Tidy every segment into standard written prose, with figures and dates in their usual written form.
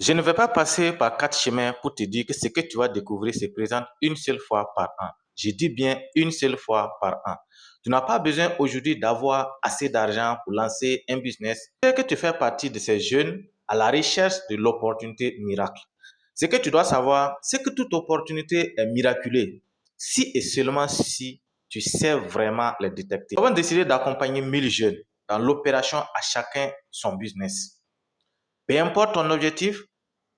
Je ne vais pas passer par 4 chemins pour te dire que ce que tu vas découvrir se présente une seule fois par an. Je dis bien une seule fois par an. Tu n'as pas besoin aujourd'hui d'avoir assez d'argent pour lancer un business. C'est que tu fais partie de ces jeunes à la recherche de l'opportunité miracle. Ce que tu dois savoir, c'est que toute opportunité est miraculée si et seulement si tu sais vraiment les détecter. Nous avons décidé d'accompagner 1000 jeunes dans l'opération à chacun son business. Peu importe ton objectif,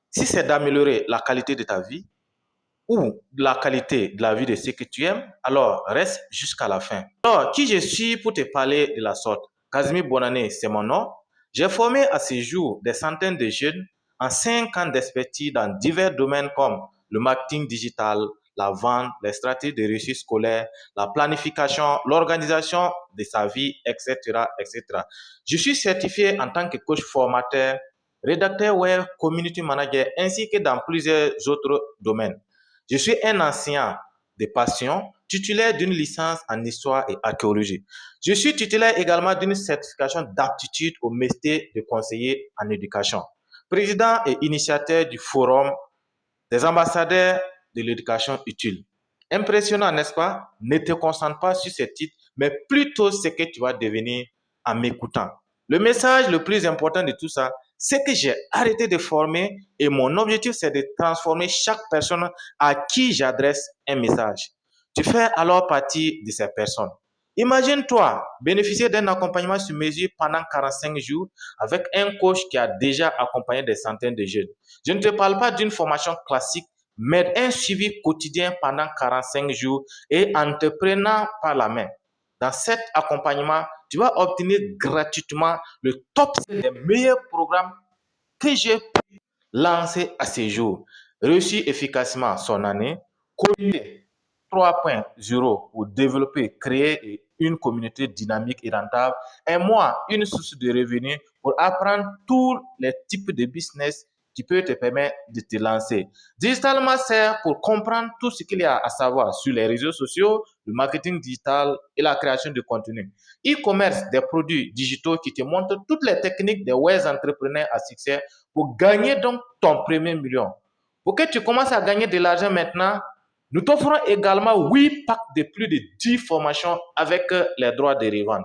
si c'est d'améliorer la qualité de ta vie ou la qualité de la vie de ceux que tu aimes, alors reste jusqu'à la fin. Alors, qui je suis pour te parler de la sorte? Casimir Bonannée, c'est mon nom. J'ai formé à ce jour des centaines de jeunes en 5 ans d'expertise dans divers domaines comme le marketing digital, la vente, les stratégies de réussite scolaire, la planification, l'organisation de sa vie, etc., etc. Je suis certifié en tant que coach formateur, rédacteur web, community manager, ainsi que dans plusieurs autres domaines. Je suis un enseignant de passion, titulaire d'une licence en histoire et archéologie. Je suis titulaire également d'une certification d'aptitude au métier de conseiller en éducation. Président et initiateur du forum des ambassadeurs de l'éducation utile. Impressionnant, n'est-ce pas? Ne te concentre pas sur ces titres, mais plutôt ce que tu vas devenir en m'écoutant. Le message le plus important de tout ça, c'est que j'ai arrêté de former et mon objectif, c'est de transformer chaque personne à qui j'adresse un message. Tu fais alors partie de ces personnes. Imagine-toi bénéficier d'un accompagnement sur mesure pendant 45 jours avec un coach qui a déjà accompagné des centaines de jeunes. Je ne te parle pas d'une formation classique, mais un suivi quotidien pendant 45 jours et en te prenant par la main. Dans cet accompagnement, tu vas obtenir gratuitement le top des meilleurs programmes que j'ai lancé à ce jour. Réussi efficacement son année, communauté 3.0 pour développer, créer une communauté dynamique et rentable. Et moi, une source de revenus pour apprendre tous les types de business qui peut te permettre de te lancer. Digital Master pour comprendre tout ce qu'il y a à savoir sur les réseaux sociaux, le marketing digital et la création de contenu. E-commerce, des produits digitaux qui te montrent toutes les techniques des web entrepreneurs à succès pour gagner donc ton premier million. Pour que tu commences à gagner de l'argent maintenant, nous t'offrons également 8 packs de plus de 10 formations avec les droits de revente.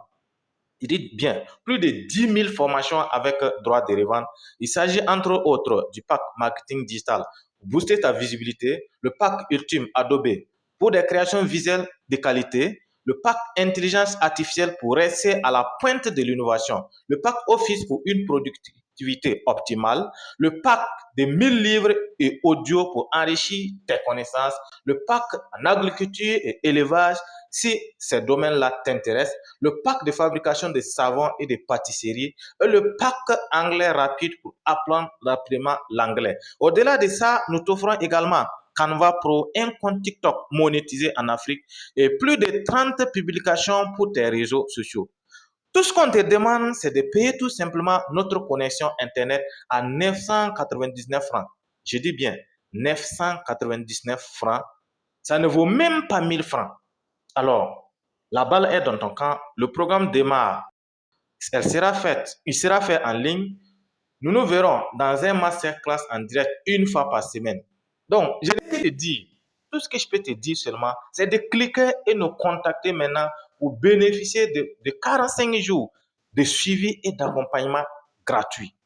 Il dit bien, plus de 10 000 formations avec droits de revente. Il s'agit entre autres du pack marketing digital pour booster ta visibilité, le pack ultime Adobe pour des créations visuelles de qualité, le pack intelligence artificielle pour rester à la pointe de l'innovation, le pack Office pour une productivité optimale, le pack de 1000 livres et audio pour enrichir tes connaissances, le pack en agriculture et élevage si ces domaines-là t'intéressent, le pack de fabrication de savons et de pâtisseries et le pack anglais rapide pour apprendre rapidement l'anglais. Au-delà de ça, nous t'offrons également Canva Pro, un compte TikTok monétisé en Afrique et plus de 30 publications pour tes réseaux sociaux. Tout ce qu'on te demande, c'est de payer tout simplement notre connexion Internet à 999 francs. Je dis bien 999 francs. Ça ne vaut même pas 1000 francs. Alors, la balle est dans ton camp. Le programme démarre. Il sera fait en ligne. Nous nous verrons dans un masterclass en direct une fois par semaine. Donc, je vais te dire, tout ce que je peux te dire seulement, c'est de cliquer et nous contacter maintenant pour bénéficier de 45 jours de suivi et d'accompagnement gratuit.